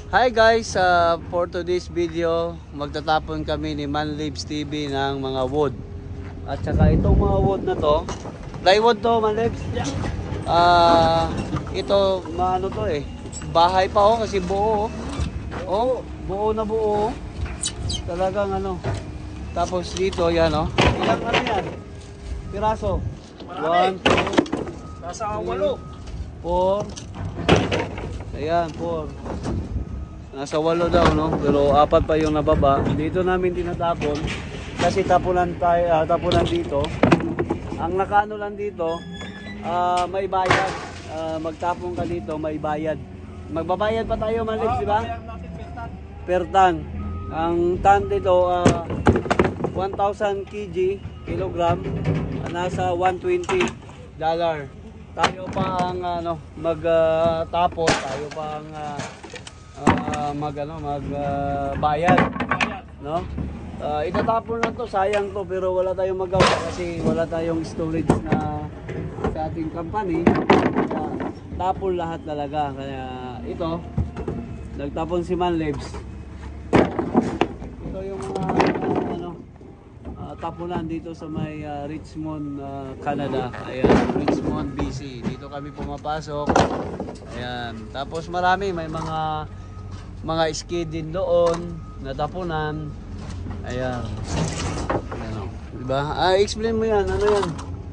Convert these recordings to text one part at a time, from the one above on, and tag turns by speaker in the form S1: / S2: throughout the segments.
S1: Hi guys, for today's video, magtatapon kami ni Manlibs TV ng mga wood. At saka itong mga wood na to, plywood to Manlibs. Ito, maano to eh, bahay pa oh kasi buo oh. Oh, buo na buo. Talagang ano. Tapos dito yan oh. Ilang ano yan? Piraso? 1, 2,
S2: nasa 8.
S1: 4. Ayan, 4. Nasa 8 daw no, pero 4 pa yung nababa. Dito namin tinatapon kasi tapunan dito. Ang nakaano lang dito, may bayad. Magtapon ka dito, may bayad. Magbabayad pa tayo Manlibs, di ba? Per tan. Ang tan dito 1,000 kilogram, nasa $120. Tayo pa ang magtapon, tayo pa ang magbayad, no? Itatapon lang to, sayang to, pero wala tayong magawa kasi wala tayong storage na sa ating company. Kaya tapon lahat talaga. Kaya ito, nagtapon si Manlibs. Ito yung mga tapunan dito sa may Richmond, Canada. Ayan, Richmond, BC. Dito kami pumapasok. Ayan, tapos marami, may mga skid din doon, natapunan. Ayan. Ayan o. Diba? Explain mo yan. Ano yan?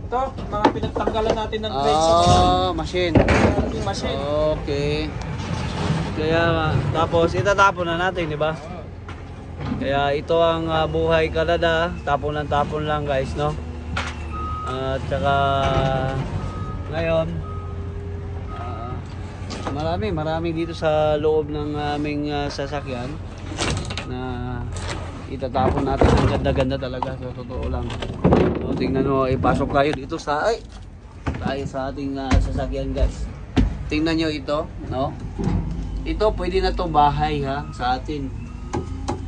S2: Ito, mga pinagtanggalan natin ng grade sa mga
S1: machine.
S2: machine.
S1: Okay. Kaya, tapos itatapon na natin, diba? Kaya ito ang buhay Canada. Tapon lang guys, no? At saka, ngayon, marami dito sa loob ng aming sasakyan na itatapon natin. Ang ganda-ganda talaga, sa totoo lang. So, tingnan mo, ipasok kayo dito tayo sa ating sasakyan guys. Tingnan nyo ito, no? Ito pwede na to bahay ha, sa atin.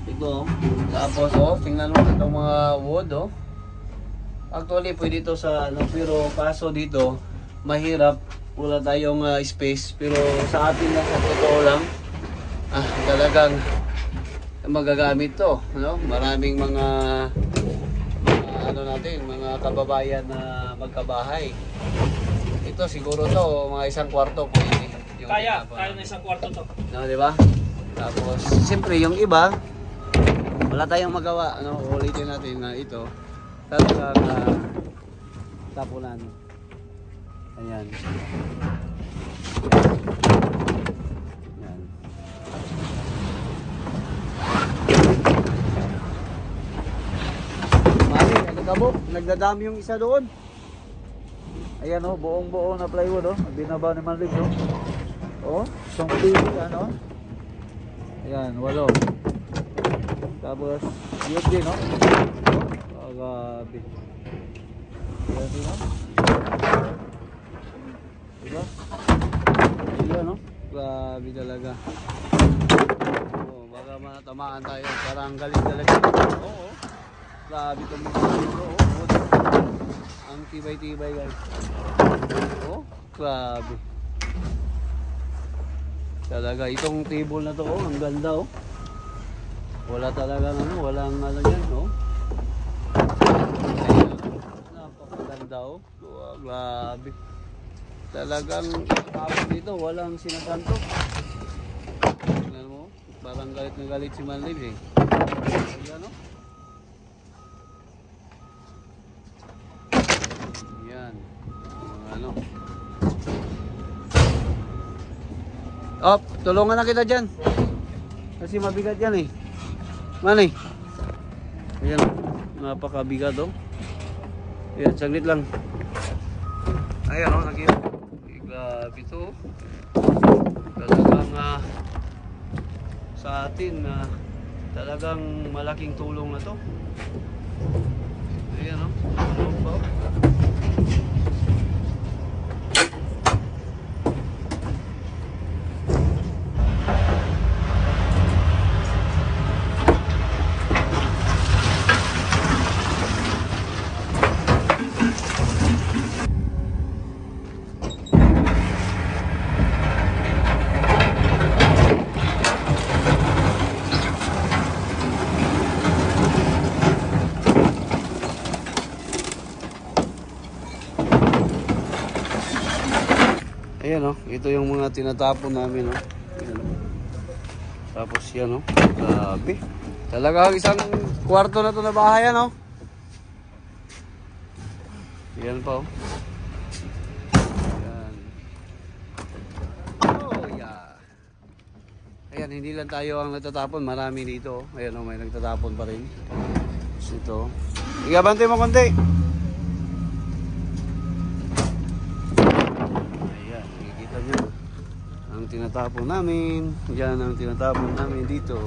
S1: Ito, tapos tingnan mo itong mga wood Actually pwede ito sa pero kaso dito mahirap. Wala tayong space, pero sa atin na sa totoo lang talagang magagamit to, no? Maraming mga mga kababayan na magkabahay. Ito siguro to mga 1 kwarto pwede.
S2: Kaya na 1 kwarto to.
S1: No, di ba? Tapos siyempre yung iba wala tayong magawa, ulitin natin na ito talagang tapunan. Ayan. Ayan. Mali, nagkabok. Nagdadami yung isa doon. Ayan buong-buo na plywood Binaba ni Manlibs isang TV Ayan, 8. Tapos, yun din gabi. Ayan din diba? Ayan grabe talaga. Baka matamaan tayo. Parang galing talaga. Grabe itong mga dito. Ang tibay-tibay guys. Grabe. Talaga itong table na to ang ganda Wala talaga walang yan napakaganda grabe. Talagang tapos dito walang sinasanto. Tingnan mo, parang galit na galit si Manlibs Ayan Yan. Tulungan na kita dyan. Kasi mabigat yan Manay. Ayan napakabigat Ayan, saglit lang. Ayan nakita. Grabe ito. Talagang sa atin talagang malaking tulong na to. Ayan Ayan, oh. Ito yung mga tinatapon namin, oh. Ayan, oh. Tapos yan, oh. Grabe. Talaga isang kwarto na to na bahay, ano? Yan pa, oh. Ayan. Oh, yeah. Ayan, hindi lang tayo ang nagtatapon. Marami dito, oh. Ayan, oh, may nagtatapon pa rin. Tapos ito. Igabante mo konti. Ayan, nakikita nyo. Ang tinatapon namin. Yan ang tinatapon namin dito.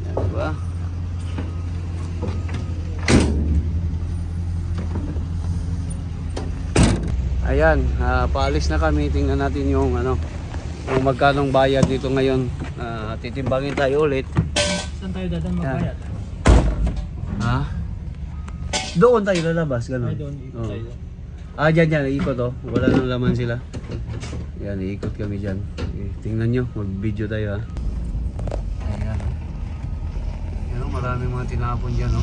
S1: Yan, diba? Ayan, paalis na kami. Tingnan natin yung ano, kung magkanong bayad dito ngayon. Titimbangin tayo ulit.
S2: Saan tayo dadaan magbayad?
S1: Ha? Doon tayo lalabas, gano'n.
S2: Ay, doon, ikot tayo.
S1: Dyan, ikot, oh. Wala nang laman sila. Yan, iikot kami dyan. Okay, tingnan nyo, mag-video tayo, ha. Ayan, oh. Ayan, oh, maraming mga tinapon dyan, oh.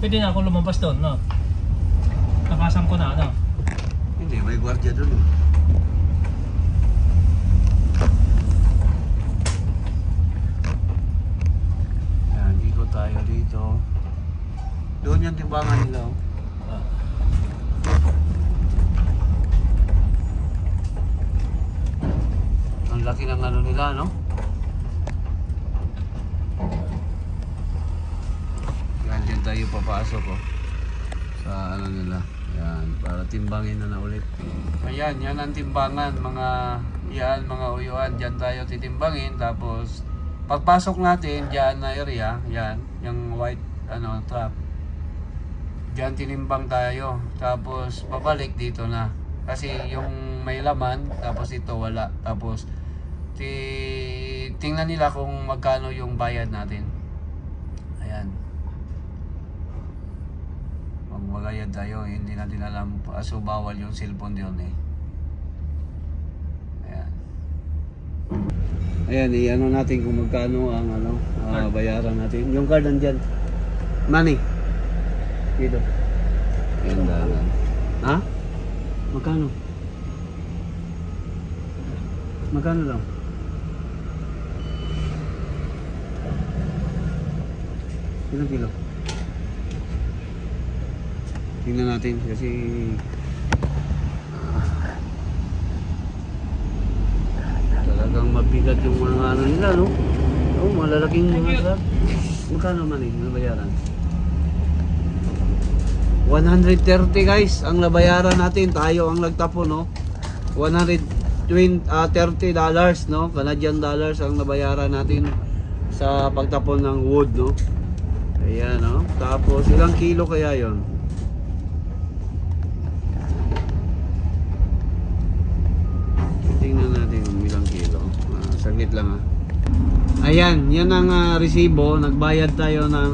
S2: Pwede na ako lumabas doon, no? Nakasan ko na, no?
S1: Hindi, may gwardiya doon, oh. Ayan, ikot tayo dito. Doon yung timbangan nila, oh. Ang laki ng ano nila, no? Yan, dyan tayo papasok, oh. Sa ano nila. Yan, para timbangin na ulit. Ayan, yan ang timbangan, mga uyuan. Dyan tayo titimbangin. Tapos, pagpasok natin, dyan na area, yan, yung white, trap. Diyan tinimbang tayo. Tapos babalik dito na. Kasi yung may laman, tapos ito wala. Tapos tingnan nila kung magkano yung bayad natin. Ayan. Magbayad tayo, hindi natin alam. So bawal yung cellphone diyon, eh. Ayan. Ayan, i-ano natin kung magkano ang bayaran natin. Yung card nandiyan. Money. Dito. Ayan, dalan. Ha? Magkano? Magkano lang? Ilang kilo? Tingnan natin kasi talagang mabigat yung mga ano nila, no? Oh, malalaking mga truck. Magkano man eh, nabayaran? 130 guys ang nabayaran natin, tayo ang nagtapon, no? $130, no? Canadian dollars ang nabayaran natin sa pagtapon ng wood, no? Ayan, no? Tapos ilang kilo kaya yon? Tingnan natin kung ilang kilo. Saglit lang, ha. Ayan, yan ang resibo. Nagbayad tayo ng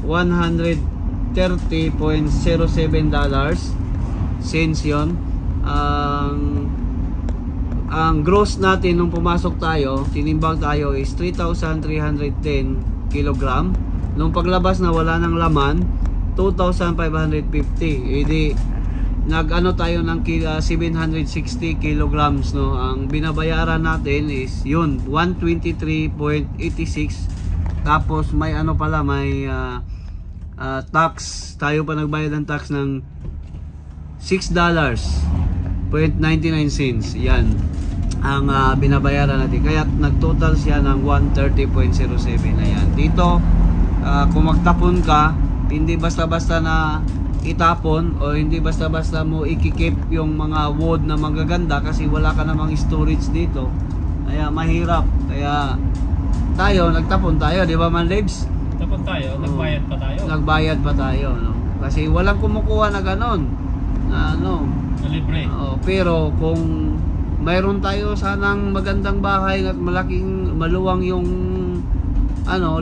S1: $130.07 cents yon. Ang gross natin nung pumasok tayo, tinimbang tayo is 3,310 kilogram. Nung paglabas na wala ng laman, 2,550. Edi nag-ano tayo ng 760 kilograms, no. Ang binabayaran natin is yun, 123.86. Tapos may ano pala, may tax, tayo pa nagbayad ng tax ng $6.99. Yan ang binabayaran natin, kaya nagtotal siya ng 130.07. Ayan, dito kung magtapon ka, hindi basta-basta na itapon o hindi basta-basta mo ikikip yung mga wood na magaganda kasi wala ka namang storage dito. Kaya mahirap. Kaya tayo, nagtapon tayo, di ba man, Lebs?
S2: Tapon tayo, nagbayad pa tayo.
S1: Nagbayad pa tayo, no? Kasi walang kumukuha na ganon. Na ano.
S2: Na libre.
S1: Pero kung mayroon tayo sanang magandang bahay at maluwang yung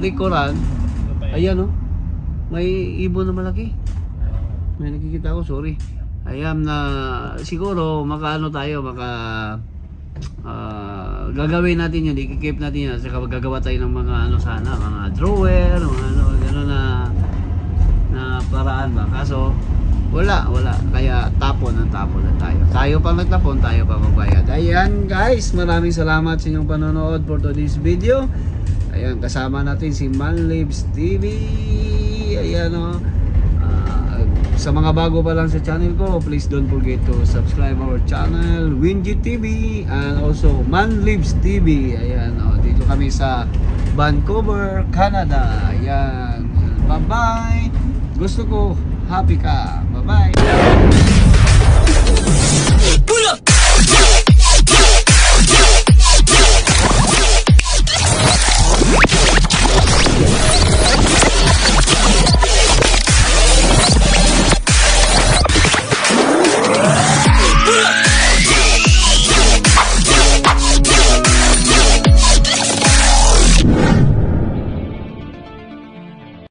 S1: likuran. Ayan, no? May ibon na malaki. May nakikita ko, sorry. Ayan na siguro makaano tayo, gagawin natin yun, i-keep natin yun. Saka gagawa tayo ng mga sana, mga drawer, mga gano'n na paraan ba. Kaso wala. Kaya tapon na tayo. Tayo pa nagtapon, tayo pa magbayad. Ayan guys, maraming salamat sa inyong panonood for today's video. Ayan, kasama natin si Manlibs TV. Ayan o. Sa mga bago pa lang sa channel ko, please don't forget to subscribe our channel, Wingy TV, and also Manlibs TV. Ayan o, dito kami sa Vancouver, Canada. Ayan. Bye-bye. Gusto ko happy ka. Bye-bye.